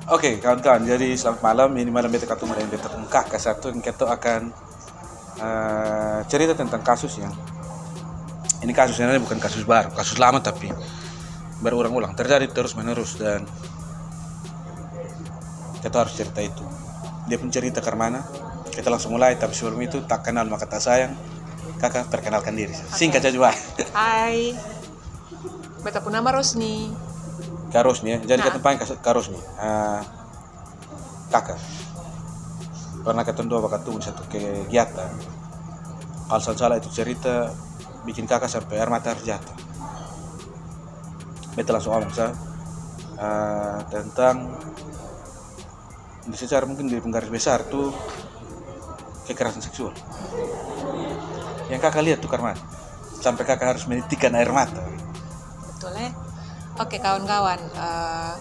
Oke, kawan-kawan, jadi selamat malam. Ini malam beta ketemu dengan beta kakak satu yang kita akan cerita tentang kasus yang ini kasus sebenarnya bukan kasus baru, kasus lama tapi berulang-ulang terjadi terus menerus dan kita harus cerita itu. Dia pun cerita ke mana? Kita langsung mulai, tapi sebelum itu tak kenal maka tak sayang. Kakak perkenalkan diri. Singkat saja, Pak. Hai, beta pun nama Rosni. Kak Rosni ya. Jadi kita panggil Kak Rosni. Kakak pernah ketemu dua ketemu satu kegiatan. Kalau salah itu cerita bikin kakak sampai air mata harus jatuh. Beta langsung ngomong tentang secara mungkin di penggaris besar tuh kekerasan seksual. Yang kakak lihat tuh karena sampai kakak harus menitikan air mata. Betul ya. Oke kawan-kawan,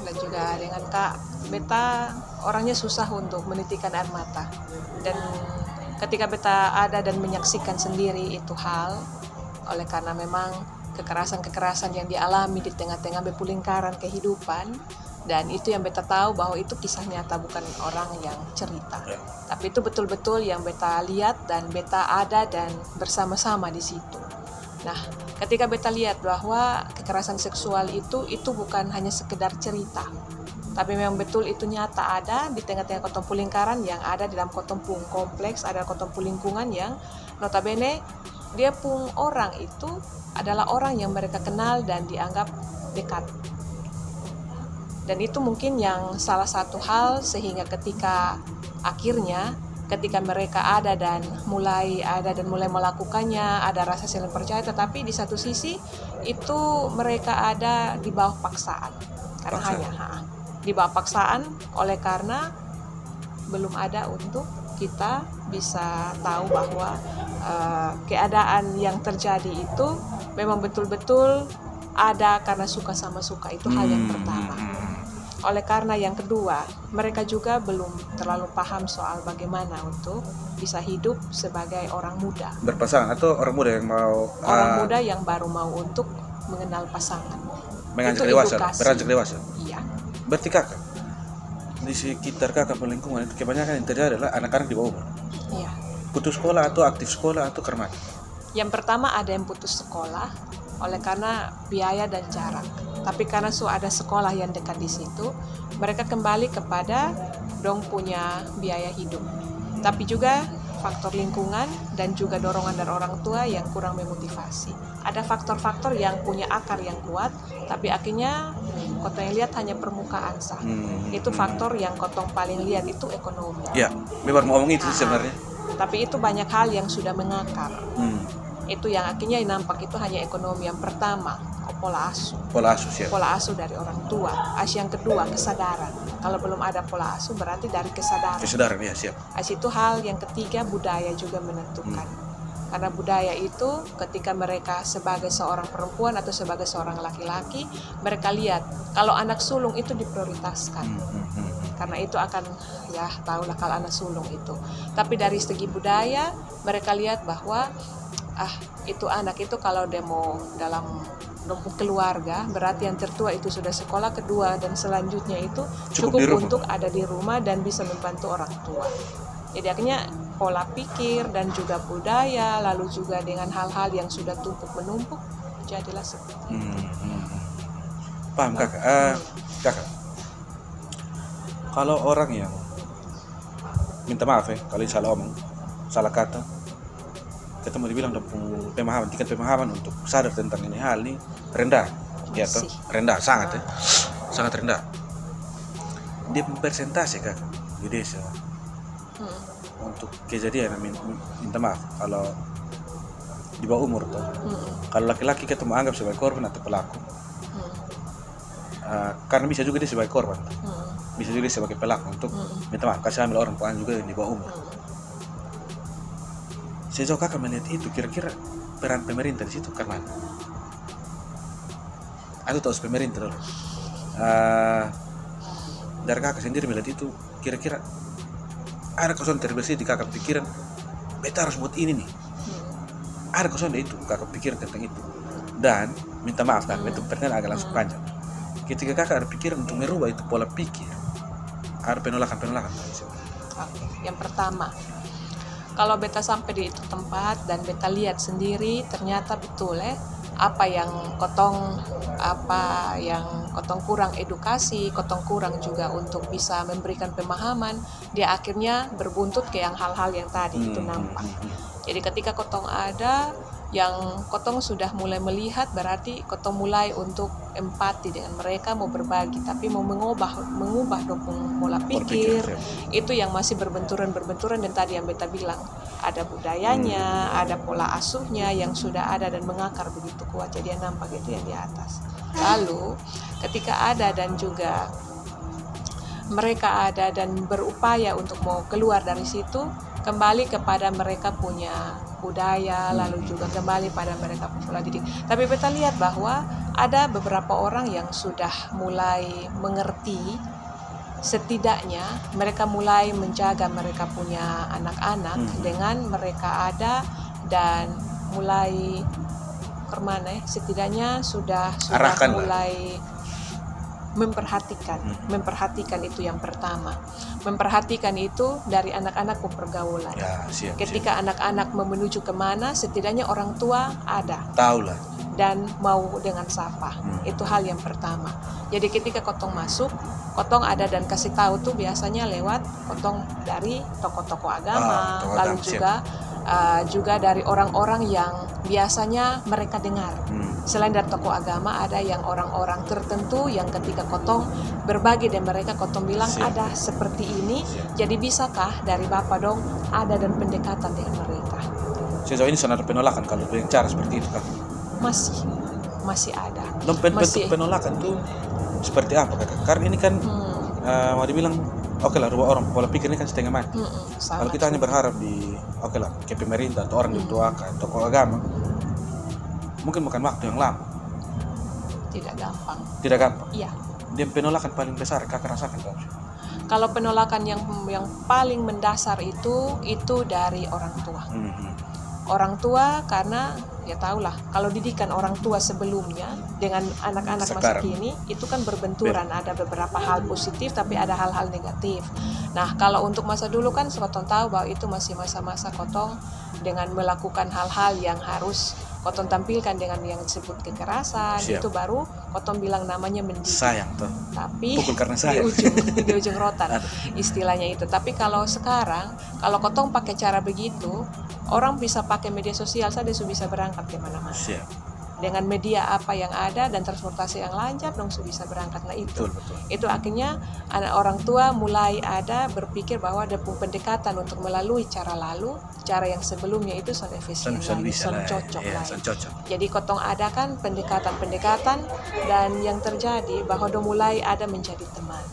dan juga dengan Kak Beta orangnya susah untuk menitikan air mata. Dan ketika Beta ada dan menyaksikan sendiri itu hal, oleh karena memang kekerasan-kekerasan yang dialami di tengah-tengah lingkaran kehidupan, dan itu yang Beta tahu bahwa itu kisah nyata, bukan orang yang cerita. Tapi itu betul-betul yang Beta lihat dan Beta ada dan bersama-sama di situ. Nah, ketika Beta lihat bahwa kekerasan seksual itu bukan hanya sekedar cerita, tapi memang betul itu nyata ada di tengah-tengah kotompu lingkaran yang ada di dalam kotompu kompleks, ada kotompu lingkungan yang notabene dia pun orang itu adalah orang yang mereka kenal dan dianggap dekat. Dan itu mungkin yang salah satu hal sehingga ketika mereka ada dan mulai melakukannya, ada rasa saling percaya, tetapi di satu sisi itu mereka ada di bawah paksaan. Karena hanya di bawah paksaan oleh karena belum ada untuk kita bisa tahu bahwa keadaan yang terjadi itu memang betul-betul ada karena suka sama suka. Itu hal yang pertama. Oleh karena yang kedua, mereka juga belum terlalu paham soal bagaimana untuk bisa hidup sebagai orang muda. Berpasangan atau orang muda yang mau muda yang baru mau untuk mengenal pasangan. Beranjak dewasa. Iya. Berarti kakak di sekitar kakak lingkungan itu kebanyakan yang terjadi adalah anak-anak di bawah umur. Iya. Putus sekolah atau aktif sekolah atau kermat. Yang pertama ada yang putus sekolah oleh karena biaya dan jarak. Tapi karena ada sekolah yang dekat di situ, mereka kembali kepada dong punya biaya hidup. Tapi juga faktor lingkungan dan juga dorongan dari orang tua yang kurang memotivasi. Ada faktor-faktor yang punya akar yang kuat, tapi akhirnya kotong lihat hanya permukaan sah. Itu faktor yang kotong paling lihat itu ekonomi. Ya, memang mau ngomong itu sebenarnya. Tapi itu banyak hal yang sudah mengakar. Itu yang akhirnya nampak itu hanya ekonomi. Yang pertama, pola asuh dari orang tua. Yang kedua, kesadaran. Kalau belum ada pola asuh berarti dari kesadaran ya, siap. Itu hal yang ketiga, budaya juga menentukan. Karena budaya itu ketika mereka sebagai seorang perempuan atau sebagai seorang laki-laki, mereka lihat kalau anak sulung itu diprioritaskan. Karena itu akan tahulah kalau anak sulung itu. Tapi dari segi budaya mereka lihat bahwa itu anak itu kalau dia mau dalam keluarga berarti yang tertua itu sudah sekolah, kedua dan selanjutnya itu cukup untuk ada di rumah dan bisa membantu orang tua. Jadi akhirnya pola pikir dan juga budaya lalu juga dengan hal-hal yang sudah tumpuk menumpuk jadilah seperti itu. Paham kakak? Kakak, kalau orang yang minta maaf kalau salah omong, salah kata, kita mau dibilang tingkat pemahaman untuk sadar tentang ini hal ini rendah, ya toh? Rendah, sangat rendah. Dia persentase kak di desa untuk kejadian minta maaf kalau di bawah umur toh. Kalau laki-laki kita mau anggap sebagai korban atau pelaku, karena bisa juga dia sebagai korban, bisa juga dia sebagai pelaku untuk minta maaf. Kasih ambil orang puan juga yang di bawah umur. Sejauh kakak melihat itu, kira-kira peran pemerintah di situ karena atau tahu pemerintah dulu. Dari kakak sendiri melihat itu, kira-kira ada kosong terbersih di kakak pikiran, beta harus buat ini nih. Ada kosong itu kakak pikiran tentang itu. Dan minta maaf kan, itu pertanyaan agak langsung panjang. Ketika kakak ada pikiran untuk merubah itu pola pikir, ada penolakan. Oke, yang pertama, kalau beta sampai di itu tempat dan beta lihat sendiri, ternyata betul apa yang kotong kurang edukasi, kotong kurang juga untuk bisa memberikan pemahaman, dia akhirnya berbuntut ke yang hal-hal yang tadi itu nampak. Jadi ketika kotong ada yang kotong sudah mulai melihat, berarti kotong mulai untuk empati dengan mereka, mau berbagi, tapi mau mengubah dong pola pikir, itu yang masih berbenturan dan tadi yang beta bilang, ada budayanya, ada pola asuhnya yang sudah ada dan mengakar begitu kuat, jadi yang nampak itu yang di atas. Lalu ketika ada dan juga mereka ada dan berupaya untuk mau keluar dari situ, kembali kepada mereka punya budaya, lalu juga kembali pada mereka pola didik. Tapi kita lihat bahwa ada beberapa orang yang sudah mulai mengerti, setidaknya mereka mulai menjaga mereka punya anak-anak dengan mereka ada dan mulai kemana setidaknya sudah mulai memperhatikan itu yang pertama. Memperhatikan itu dari anak-anak pergaulan. Ketika anak-anak menuju kemana, setidaknya orang tua ada. Tahu lah. Dan mau dengan sapa. Itu hal yang pertama. Jadi ketika kotong masuk, kotong ada dan kasih tahu tuh biasanya lewat kotong dari tokoh-tokoh agama, lalu juga dari orang-orang yang biasanya mereka dengar. Selain dari tokoh agama, ada yang orang-orang tertentu yang ketika kotong berbagi dan mereka kotong bilang ada seperti ini, jadi bisakah dari Bapak dong ada dan pendekatan dengan mereka? Sejauh ini ada penolakan kalau dengan cara seperti itu kan? Masih ada. Bentuk penolakan itu seperti apa kakak? Karena ini kan mau dibilang oke lah, dua orang pola pikir ini kan setengah mati. Kalau kita hanya berharap di oke lah ke pemerintah atau orang dituakan tokoh agama, mungkin bukan waktu yang lama. Tidak gampang. Iya. Dia penolakan paling besar kakak rasakan kan? Kalau penolakan yang paling mendasar itu dari orang tua. Orang tua karena ya tahulah kalau didikan orang tua sebelumnya dengan anak-anak masa kini itu kan berbenturan, ada beberapa hal positif tapi ada hal-hal negatif. Nah kalau untuk masa dulu kan kotong tahu bahwa itu masih masa-masa kotong dengan melakukan hal-hal yang harus kotong tampilkan dengan yang disebut kekerasan. Itu baru kotong bilang namanya mendidik. Sayang tuh. Tapi pukul karena sayang. di ujung rotan istilahnya itu. Tapi kalau sekarang kalau kotong pakai cara begitu, orang bisa pakai media sosial saja sudah bisa berangkat ke mana-mana. Dengan media apa yang ada dan transportasi yang lancar dong sudah bisa berangkat. Nah itu akhirnya anak orang tua mulai ada berpikir bahwa ada pendekatan untuk melalui cara yang sebelumnya itu son efisien lagi, son cocok lagi. Jadi kotong ada kan pendekatan dan yang terjadi bahwa dong mulai ada menjadi teman.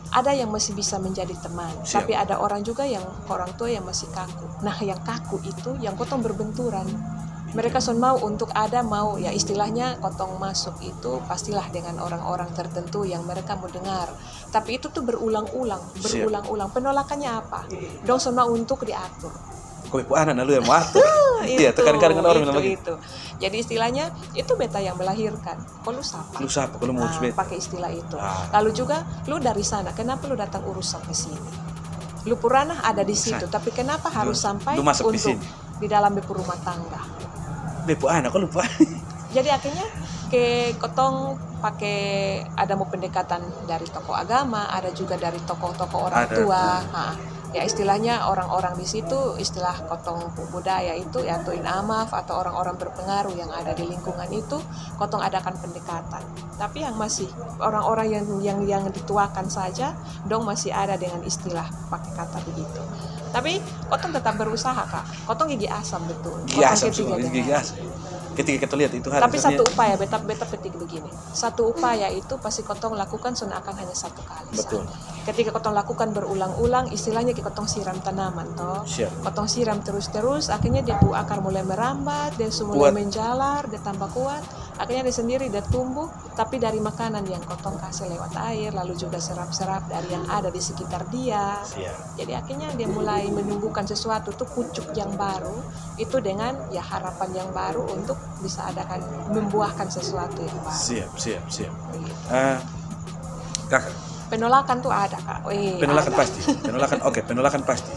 Ada yang masih bisa menjadi teman, tapi ada orang juga yang orang tua yang masih kaku. Nah yang kaku itu yang kotong berbenturan. Mereka mau untuk mau ya istilahnya kotong masuk itu pastilah dengan orang-orang tertentu yang mereka mau dengar. Tapi itu tuh berulang-ulang. Penolakannya apa? Dong mau untuk diatur. Kok anak lu yang mau atur? Iya, kadang-kadang orang bilang begitu. Jadi istilahnya itu beta yang melahirkan. Kok lu sapa? Kalau mau pakai istilah itu. Lalu juga lu dari sana, kenapa lu datang urus sampai sini? Lu purana ada di situ, tapi kenapa harus sampai untuk di dalam rumah tangga? Bepu anak, kok lupa? Jadi akhirnya ke kotong pakai ada mau pendekatan dari tokoh agama, ada juga dari tokoh-tokoh orang tua. Ya istilahnya orang-orang di situ istilah kotong budaya itu ya tuin amaf atau orang-orang berpengaruh yang ada di lingkungan itu kotong adakan pendekatan. Tapi yang masih orang-orang yang dituakan saja dong masih ada dengan istilah pakai kata begitu. Tapi kotong tetap berusaha kak. Kotong gigi asam betul. Gigi asam. Ketika kita lihat itu tapi satu upaya beta petik begini. Satu upaya itu pasti kotong lakukan akan hanya satu kali. Betul. Ketika kotong lakukan berulang-ulang, istilahnya kotong siram tanaman toh. Kotong siram terus-terus, akhirnya dia akar mulai merambat, dia mulai menjalar, dia tambah kuat. Akhirnya dia sendiri dia tumbuh, tapi dari makanan yang kotong kasih lewat air, lalu juga serap-serap dari yang ada di sekitar dia. Jadi akhirnya dia mulai menumbuhkan sesuatu tuh pucuk yang baru, itu dengan ya harapan yang baru untuk bisa membuahkan sesuatu yang baru. Siap. Kakak, Penolakan tuh ada Kak. Penolakan ada. pasti. Penolakan oke, penolakan pasti.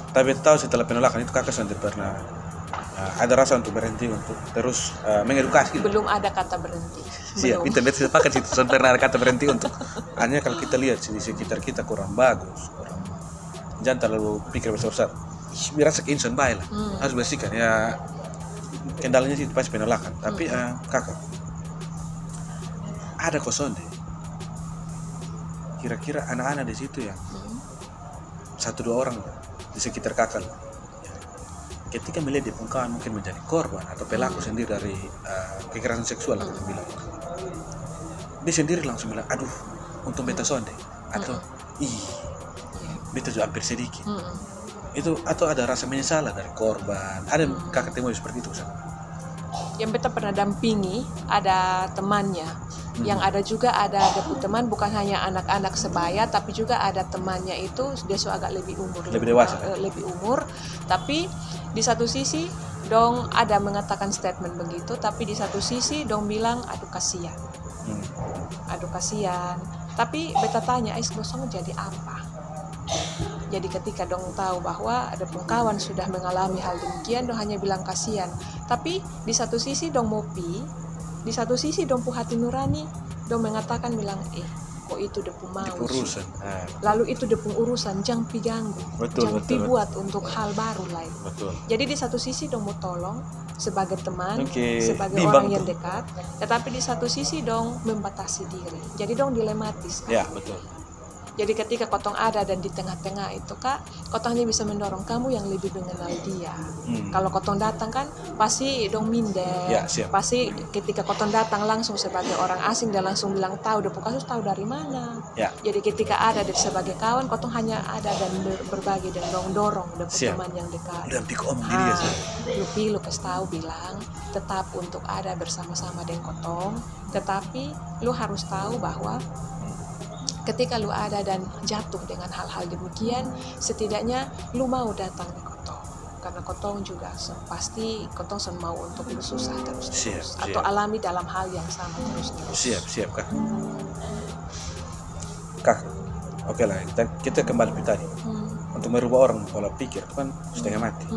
Tapi tahu setelah penolakan itu kakak sendiri pernah ada rasa untuk berhenti untuk terus mengedukasi. Belum ada kata berhenti. Siap, Belum. kita betul sepakat situ. Pernah ada kata berhenti untuk hanya kalau kita lihat di sekitar kita kurang bagus, kurang jangan terlalu pikir besar-besar. Rasa insan baik lah, harus bersihkan ya. Kendalanya sih pasti penolakan. Tapi kakak ada kosong deh. Kira-kira anak-anak di situ yang 1-2 orang di sekitar kakak lah. Ketika melihat dia pun kawan mungkin menjadi korban atau pelaku sendiri dari kekerasan seksual kita bilang, dia sendiri langsung bilang, aduh untung beta sonde, atau beta juga hampir sedikit. Itu atau ada rasa menyesal dari korban. Ada kakak temu seperti itu Ustaz? Yang beta pernah dampingi ada temannya, yang ada juga ada teman bukan hanya anak-anak sebaya, tapi juga ada temannya itu dia agak lebih umur, lebih dewasa, lebih umur. Tapi di satu sisi dong ada mengatakan statement begitu, tapi di satu sisi dong bilang aduh kasihan, aduh kasihan. Tapi beta tanya, gosong jadi apa? Jadi ketika dong tahu bahwa ada kawan sudah mengalami hal demikian, dong hanya bilang kasihan. Tapi di satu sisi dong mopi, di satu sisi dong pu hati nurani, dong mengatakan bilang kok itu depu mau urusan. Lalu itu depu urusan, jangan pi ganggu, jangan pi buat untuk hal baru lain. Betul. Jadi di satu sisi dong mau tolong sebagai teman, sebagai Bimbang orang yang dekat, tetapi di satu sisi dong membatasi diri. Jadi dong dilematis. Ya betul. Jadi ketika kotong ada dan di tengah-tengah itu Kak, kotong hanya bisa mendorong kamu yang lebih mengenal dia. Kalau kotong datang kan pasti dong minder. Ya, siap. Pasti ketika kotong datang langsung sebagai orang asing dan langsung bilang tahu depu kasus tahu dari mana. Ya. Jadi ketika ada sebagai kawan, kotong hanya ada dan berbagi dan dorong depu teman yang dekat. Udah pikir om diri ya sih. Lu kasih tahu bilang tetap untuk ada bersama-sama dengan kotong, tetapi lu harus tahu bahwa ketika lu ada dan jatuh dengan hal-hal demikian, setidaknya lu mau datang ke kotong. Karena kotong juga pasti kotong mau untuk lu susah terus. Atau alami dalam hal yang sama terus. Siap Kak. Kak, oke lah, kita kembali ke tadi. Untuk merubah orang pola pikir itu kan setengah mati.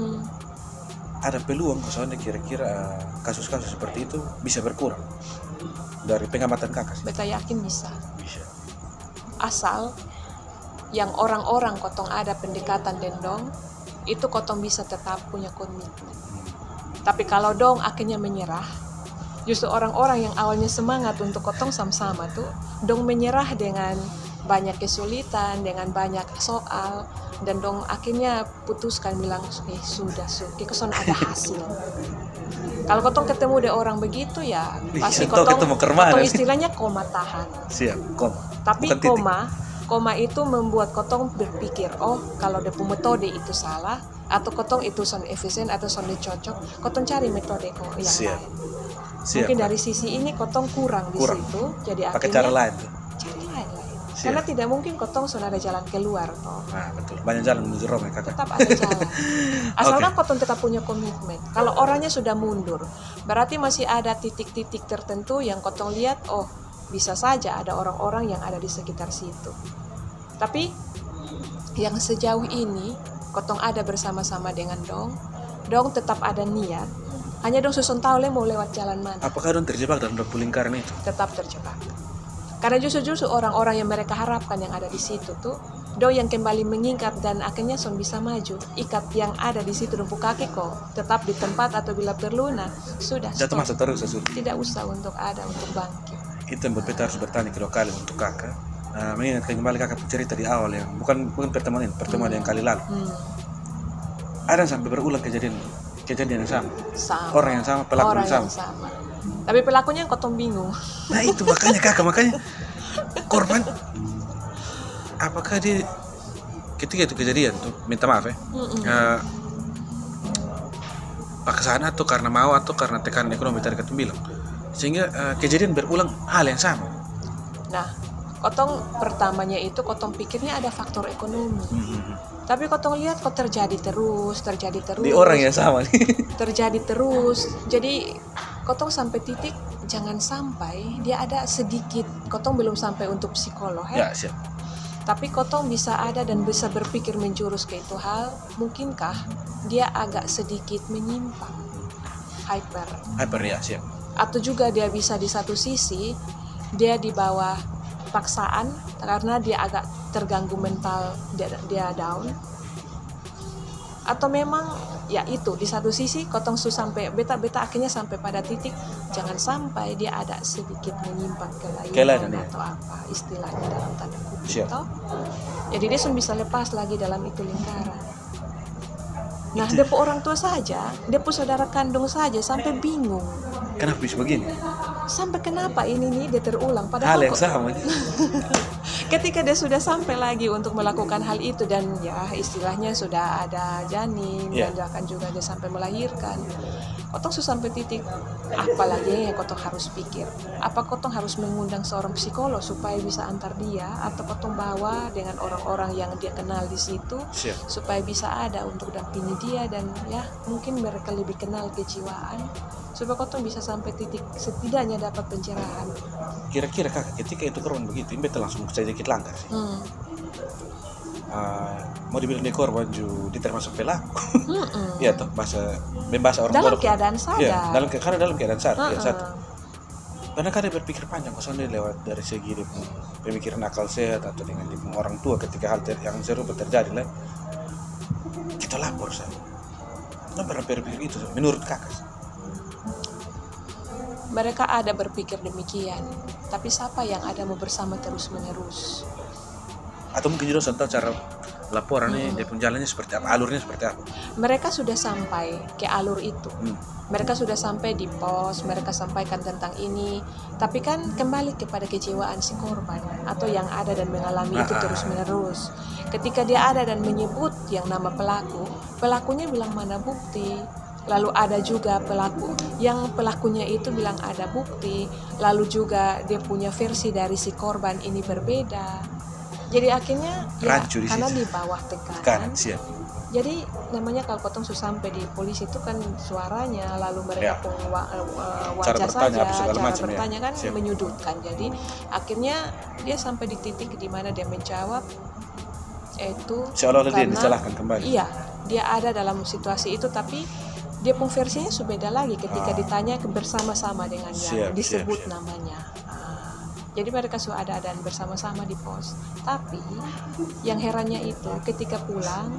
Ada peluang soalnya kira-kira kasus-kasus seperti itu bisa berkurang dari pengamatan kakak sih? Beta yakin bisa. Asal yang orang-orang kotong ada pendekatan dendong itu kotong bisa tetap punya komitmen. Tapi kalau dong akhirnya menyerah, justru orang-orang yang awalnya semangat untuk kotong sama-sama tuh dong menyerah dengan banyak kesulitan, dengan banyak soal, dan dong akhirnya putuskan bilang sudah keson ada hasil. Kalau kotong ketemu deh orang begitu ya pasti kotong istilahnya koma tahan. Siap, koma. Tapi koma itu membuat kotong berpikir, kalau depu metode itu salah, atau kotong itu son efisien atau son cocok, kotong cari metode yang lain. Mungkin dari sisi ini kotong kurang di situ, jadi pakai akhirnya cara lain. Cari lain. Karena tidak mungkin kotong son ada jalan keluar toh. Nah, betul. Banyak jalan menuju Roma kakak. Tetap ada jalan. Asalkan kotong tetap punya komitmen. Kalau orangnya sudah mundur, berarti masih ada titik-titik tertentu yang kotong lihat, bisa saja ada orang-orang yang ada di sekitar situ. Tapi yang sejauh ini kotong ada bersama-sama dengan dong tetap ada niat. Hanya dong susun tahu mau lewat jalan mana. Apakah dong terjebak dalam lingkaran itu? Tetap terjebak. Karena justru orang-orang yang mereka harapkan yang ada di situ tuh dong yang kembali mengikat dan akhirnya son bisa maju. Ikat yang ada di situ rumpu kaki kok tetap di tempat atau bila perlu sudah jatuh masuk terus tidak usah untuk bangkit. Itu yang beta harus bertanya kedua kali untuk kakak. Mengingatkan kembali kakak cerita di awal yang bukan pertemuan yang kali lalu. Ada sampai berulang kejadian yang sama. Orang yang sama, pelaku yang sama. Tapi pelakunya kotong bingung. Nah itu makanya kakak, korban apakah dia ketika itu kejadian tuh minta maaf paksaan atau karena mau atau karena tekanan ekonomi tadi kata bilang sehingga kejadian berulang hal yang sama. Nah, kotong pertamanya itu kotong pikirnya ada faktor ekonomi. Tapi kotong lihat kok terjadi terus. Di orang yang sama nih. Terjadi terus. Jadi kotong sampai titik jangan sampai dia ada sedikit, kotong belum sampai untuk psikolog Ya, siap. tapi kotong bisa ada dan bisa berpikir menjurus ke itu hal, mungkinkah dia agak sedikit menyimpang, hyper, ya, siap. atau juga dia bisa di satu sisi dia di bawah paksaan karena dia agak terganggu mental, dia down, atau memang ya itu di satu sisi kotong sampai beta akhirnya sampai pada titik jangan sampai dia ada sedikit menyimpang ke lain atau apa istilahnya dalam tanda kutip toh. Jadi dia bisa lepas lagi dalam itu lingkaran. Nah, dia orang tua saja, dia saudara kandung saja sampai bingung. Kenapa bisa begini? Sampai kenapa ini nih dia terulang padahal hal yang sama. Ketika dia sudah sampai lagi untuk melakukan hal itu dan ya istilahnya sudah ada janin dan akan juga dia sampai melahirkan, kotong sudah sampai titik apalagi yang kotong harus pikir, apa kotong harus mengundang seorang psikolog supaya bisa antar dia, atau kotong bawa dengan orang-orang yang dia kenal di situ supaya bisa ada untuk dampingi dia dan ya mungkin mereka lebih kenal kejiwaan supaya kotong bisa sampai titik setidaknya dapat pencerahan. Kira-kira kakak ketika itu korban begitu, beta langsung sedikit langgar sih. Mau dibilang dia korban juga dia termasuk pelaku. Iya toh, bahasa orang dalam keadaan sadar. Ya, dalam keadaan sadar. Ya, satu. Karena kan dia berpikir panjang, kosan dia lewat dari segi dia pemikiran akal sehat atau dengan dia orang tua ketika hal yang serupa terjadi lah. Kita lapor saya. Nah, berpikir itu menurut kakak. Mereka ada berpikir demikian, tapi siapa yang ada mau bersama terus-menerus? Atau mungkin juga tahu cara laporannya, dia jalannya seperti apa, alurnya seperti apa? Mereka sudah sampai ke alur itu. Mereka sudah sampai di pos, mereka sampaikan tentang ini, tapi kan kembali kepada kejiwaan si korban atau yang ada dan mengalami itu terus-menerus. Ketika dia ada dan menyebut yang nama pelakunya bilang mana bukti. Lalu ada juga pelakunya itu bilang ada bukti, lalu juga dia punya versi dari si korban ini berbeda. Jadi akhirnya ya karena di bawah tekanan. Jadi namanya kalau potong sampai di polisi itu kan suaranya, lalu mereka pun wajah saja, cara bertanya kan menyudutkan. Jadi akhirnya dia sampai di titik di mana dia menjawab itu seolah-olah dia disalahkan kembali. Iya, dia ada dalam situasi itu tapi dia pun versinya beda lagi ketika ditanya bersama-sama dengan yang disebut namanya. Jadi mereka sudah ada dan bersama-sama di pos. Tapi yang herannya itu ketika pulang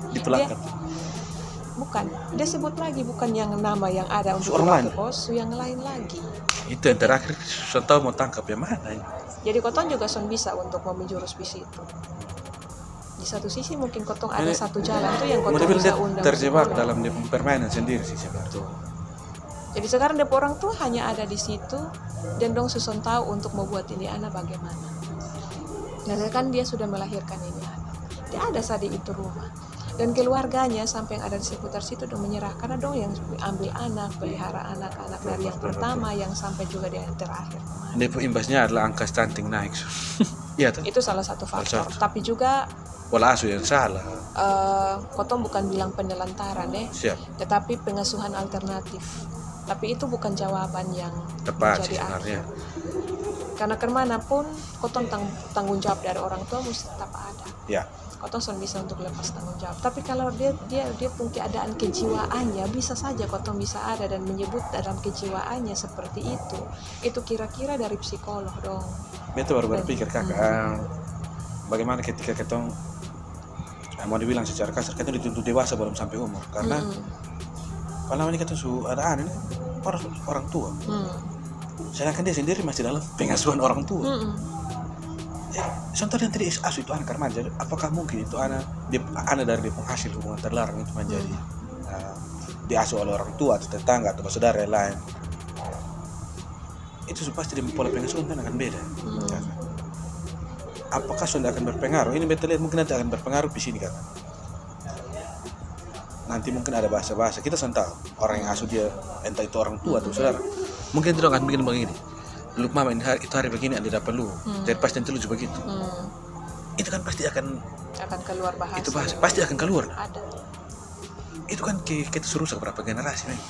dia sebut lagi bukan yang nama yang ada untuk ke pos, yang lain lagi. Itu yang terakhir saya tahu mau tangkap yang mana. Jadi kotong juga bisa untuk mau menjurus di situ. Di satu sisi mungkin kotong ada satu jalan tuh yang kotong bisa undang terjebak dalam dia permainan sendiri sih sebenarnya. Jadi sekarang dia orang tuh hanya ada di situ dan dong susun tahu untuk membuat ini anak bagaimana. Dan kan dia sudah melahirkan ini anak. Dia ada saat di itu rumah dan keluarganya sampai yang ada di seputar situ dong menyerah karena dong yang ambil anak, pelihara anak-anak dari yang pertama yang sampai juga dia yang terakhir. Dia imbasnya adalah angka stunting naik. Iya tuh. Itu salah satu faktor. Tapi juga pola asuh yang salah. Kotong bukan bilang penelantaran tetapi pengasuhan alternatif. Tapi itu bukan jawaban yang tepat menjadi sebenarnya. Karena kemanapun kotong tanggung jawab dari orang tua mesti tetap ada. Ya. Kotong bisa untuk lepas tanggung jawab. Tapi kalau dia pun keadaan kejiwaannya bisa saja kotong bisa ada dan menyebut dalam kejiwaannya seperti itu. Itu kira-kira dari psikolog dong. Itu baru berpikir kakak. Bagaimana ketika ketong mau dibilang secara kasar kita dituntut dewasa belum sampai umur karena kalau namanya kita ada aneh orang tua sedangkan dia sendiri masih dalam pengasuhan orang tua. Contoh yang tadi asuh itu anak remaja, apakah mungkin itu anak dari penghasil hubungan terlarang itu menjadi diasuh oleh orang tua atau tetangga atau saudara yang lain, itu pasti di pola pengasuhan kan akan beda. Apakah sudah akan berpengaruh? Ini betul lihat mungkin nanti akan berpengaruh di sini kan. Nanti mungkin ada bahasa-bahasa kita tahu orang yang asuh dia entah itu orang tua atau saudara. Mungkin itu akan bikin begini. Lu mama ini itu hari begini anda dapat lu. Jadi pasti nanti lu juga begitu. Itu kan pasti akan keluar bahasa. Itu bahasa pasti akan keluar. Ada. Itu kan kita suruh berapa generasi nih.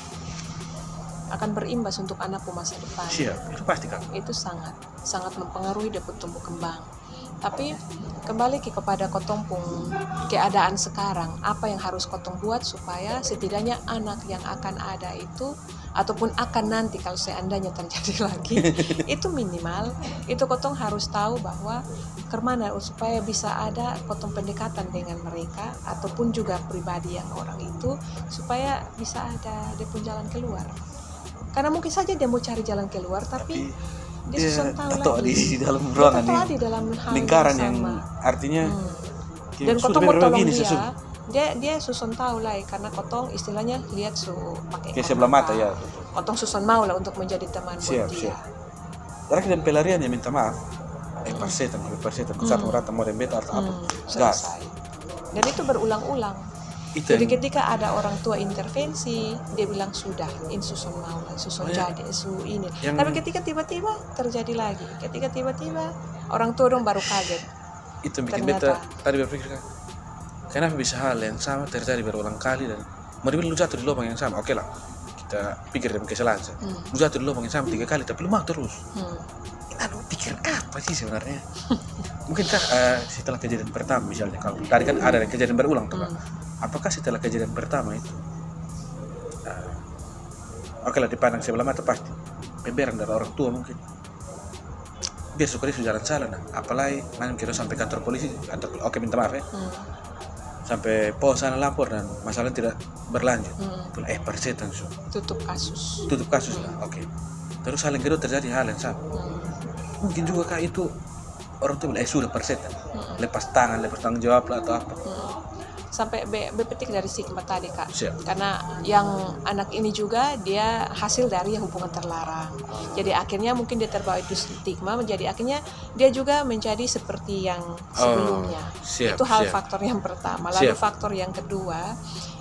akan berimbas untuk anakku masa depan. Siap, itu pasti Kak. Itu sangat mempengaruhi dia tumbuh kembang. Tapi kembali kepada kotong pun keadaan sekarang, apa yang harus kotong buat supaya setidaknya anak yang akan ada itu ataupun akan nanti kalau seandainya terjadi lagi itu minimal itu kotong harus tahu bahwa kemana supaya bisa ada kotong pendekatan dengan mereka ataupun juga pribadi yang orang itu supaya bisa ada dia pun jalan keluar. Karena mungkin saja dia mau cari jalan keluar tapi dia susah tahu lagi di dalam ruangan di dalam hal lingkaran yang yang artinya dan kotong mau tolong dia susun tahu lah karena kotong istilahnya lihat pakai ke sebelah mata ya. Kotong susun mau lah untuk menjadi teman buat dia. Karena dan pelarian ya minta maaf. Persetan satu rata mau beta atau apa. Selesai. Dan itu berulang-ulang. Jadi ketika ada orang tua intervensi, dia bilang sudah, ini susun mau lah, susun jadi, ini. Tapi ketika tiba-tiba terjadi lagi, ketika tiba-tiba orang tua dong baru kaget. Itu bikin beta tadi berpikir kan, kenapa bisa hal yang sama terjadi berulang kali dan mau dibilang lu jatuh di lubang yang sama, oke lah, kita pikir dengan kesalahan. Lu jatuh di lubang yang sama 3 kali, tapi lu mau terus. Lu pikir apa sih sebenarnya? Mungkinkah setelah kejadian pertama misalnya, kalau tadi kan ada kejadian berulang tuh Pak. Apakah setelah kejadian pertama itu oke lah dipandang sebelah mata pasti pemberan dari orang tua mungkin biar syukur itu jalan salah apalagi malam kira sampai kantor polisi oke minta maaf ya sampai pos sana lapor dan masalah tidak berlanjut persetan tutup kasus lah oke. Terus hal yang kedua terjadi hal yang sama mungkin juga kak itu orang tua bilang sudah persetan lepas tanggung jawab lah atau apa sampai bepetik dari stigma tadi Kak. Siap. Karena yang anak ini juga dia hasil dari hubungan terlarang. Jadi akhirnya mungkin dia terbawa itu stigma menjadi akhirnya dia juga menjadi seperti yang sebelumnya. Itu faktor yang pertama. Lalu faktor yang kedua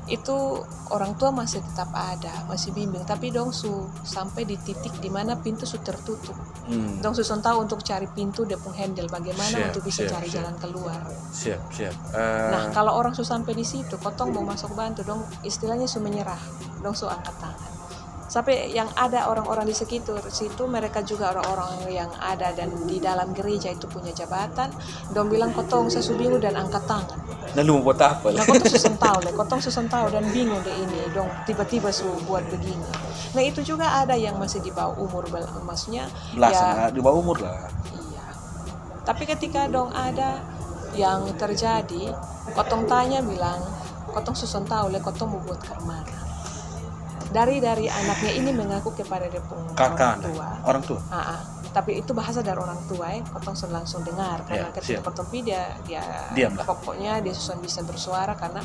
itu orang tua masih tetap ada, masih bimbing tapi dong sampai di titik di mana pintu tertutup. Dong susun tahu untuk cari pintu dia pun handle bagaimana untuk bisa cari jalan keluar. Nah, kalau orang sampai di situ, kotong mau masuk bantu dong istilahnya menyerah, dong angkat tangan. Sampai yang ada orang-orang di sekitar situ, mereka juga orang-orang yang ada dan di dalam gereja itu punya jabatan, dong bilang kotong saya bingung dan angkat tangan. Nah lu mau buat apa? Nah kotong susun tahu dan bingung deh ini, dong tiba-tiba buat begini. Nah itu juga ada yang masih di bawah umur, maksudnya belasan di bawah umur lah. Iya. Tapi ketika dong ada yang terjadi, kotong tanya bilang, kotong susun tahu kotong mau buat kemana? Dari anaknya ini mengaku kepada dia orang tua. Tapi itu bahasa dari orang tua kotong langsung dengar karena ketika kotong pi dia pokoknya dia susun bisa bersuara karena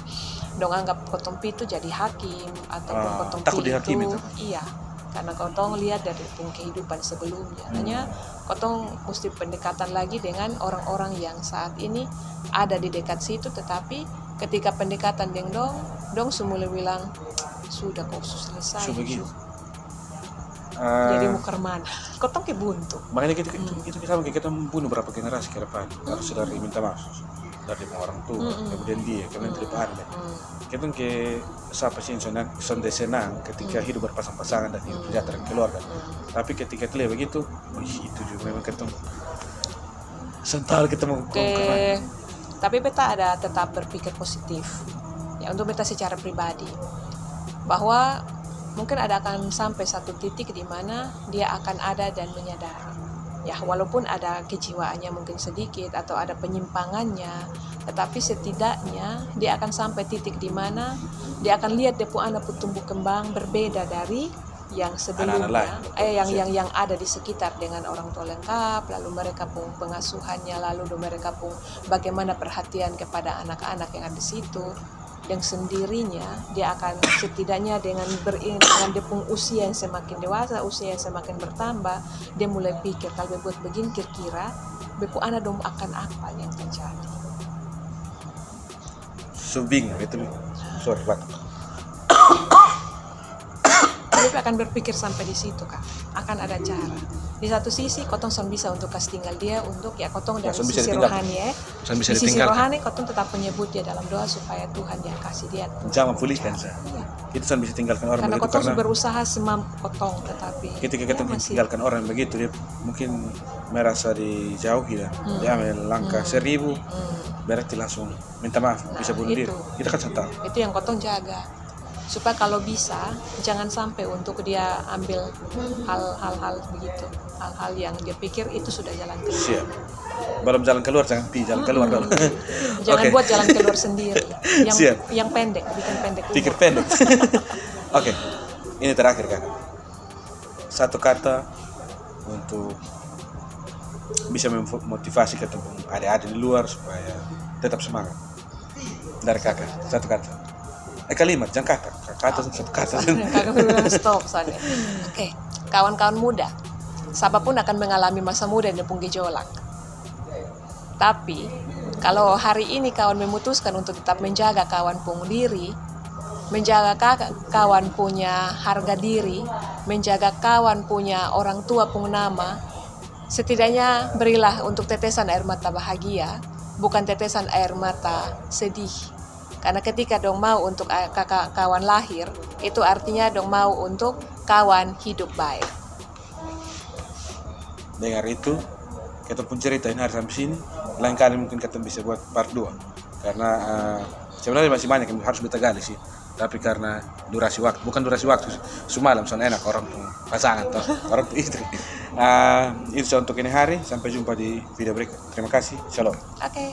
dong anggap kotong pi itu jadi hakim ataupun kotong pi itu iya karena kotong lihat dari kehidupan sebelumnya. Hanya kotong mesti pendekatan lagi dengan orang-orang yang saat ini ada di dekat situ tetapi ketika pendekatan dengan dong semula bilang sudah kau selesai. Jadi mau ke mana? Kotong buntu. Makanya itu kita membunuh berapa generasi ke depan. Harus dari minta maaf dari orang tua, kemudian dia, kemudian dari anda. Kita ke siapa sih senang ketika hidup berpasang-pasangan dan hidup sejahtera keluarga. Tapi ketika kelihatan begitu, itu juga memang ketemu. Sental kita mau kemana? Tapi beta ada tetap berpikir positif. Ya untuk beta secara pribadi. Bahwa mungkin akan sampai satu titik di mana dia akan ada dan menyadari. Ya walaupun ada kejiwaannya mungkin sedikit atau ada penyimpangannya, tetapi setidaknya dia akan sampai titik di mana dia akan lihat dia pun anak tumbuh kembang berbeda dari yang sebelumnya, yang ada di sekitar dengan orang tua lengkap, lalu mereka pun pengasuhannya, lalu mereka pun bagaimana perhatian kepada anak-anak yang ada di situ. Dengan sendirinya dia akan setidaknya dengan dia pun usia yang semakin dewasa, usia yang semakin bertambah, dia mulai pikir kalau buat begini kira-kira beku anak dong akan apa yang terjadi. Bingung itu, sorry Pak. Dia akan berpikir sampai di situ Kak, akan ada cara. Di satu sisi kotong son bisa untuk kasih tinggal dia untuk ya kotong dari Son bisa sisi ditinggal. rohani ya. Son bisa Di sisi ditinggalkan. rohani kotong tetap menyebut dia dalam doa supaya Tuhan yang kasih dia. Jangan pulihkan saya. Iya. Itu son bisa tinggalkan orang Karena begitu kotong karena berusaha semampu kotong tetapi ketika ya kita tinggalkan orang begitu dia mungkin merasa dijauhi dan dia ambil langkah 1000 berarti langsung minta maaf bisa bunuh diri. itu. Kita kan tahu. Itu yang kotong jaga. Supaya kalau bisa jangan sampai untuk dia ambil hal-hal begitu, hal-hal yang dia pikir itu sudah jalan keluar. Siap. Belum jalan keluar jangan jalan keluar dulu. Jangan Oke. buat jalan keluar sendiri. Yang Siap. yang pendek, bikin pendek. Pikir umur. pendek. Oke. Ini terakhir Kak. Satu kata untuk bisa memotivasi ketemu adik-adik di luar supaya tetap semangat. Dari Kakak, satu kata. Kalimat, jangan kata satu kata. Kakak bilang stop soalnya. Oke, kawan-kawan muda, siapapun akan mengalami masa muda dan pun gejolak. Tapi kalau hari ini kawan memutuskan untuk tetap menjaga kawan pun diri, menjaga kawan punya harga diri, menjaga kawan punya orang tua pun nama, setidaknya berilah untuk tetesan air mata bahagia, bukan tetesan air mata sedih. Karena ketika dong mau untuk kawan lahir, itu artinya dong mau untuk kawan hidup baik. Dengar itu, kita pun ceritain hari sampai sini. Lain kali mungkin kita bisa buat part 2. Karena sebenarnya masih banyak yang harus kita gali sih. Tapi karena durasi waktu, bukan durasi waktu, semalam soalnya enak orang pun pasangan toh, orang pun istri. Itu untuk ini hari, sampai jumpa di video berikut. Terima kasih, shalom. Oke.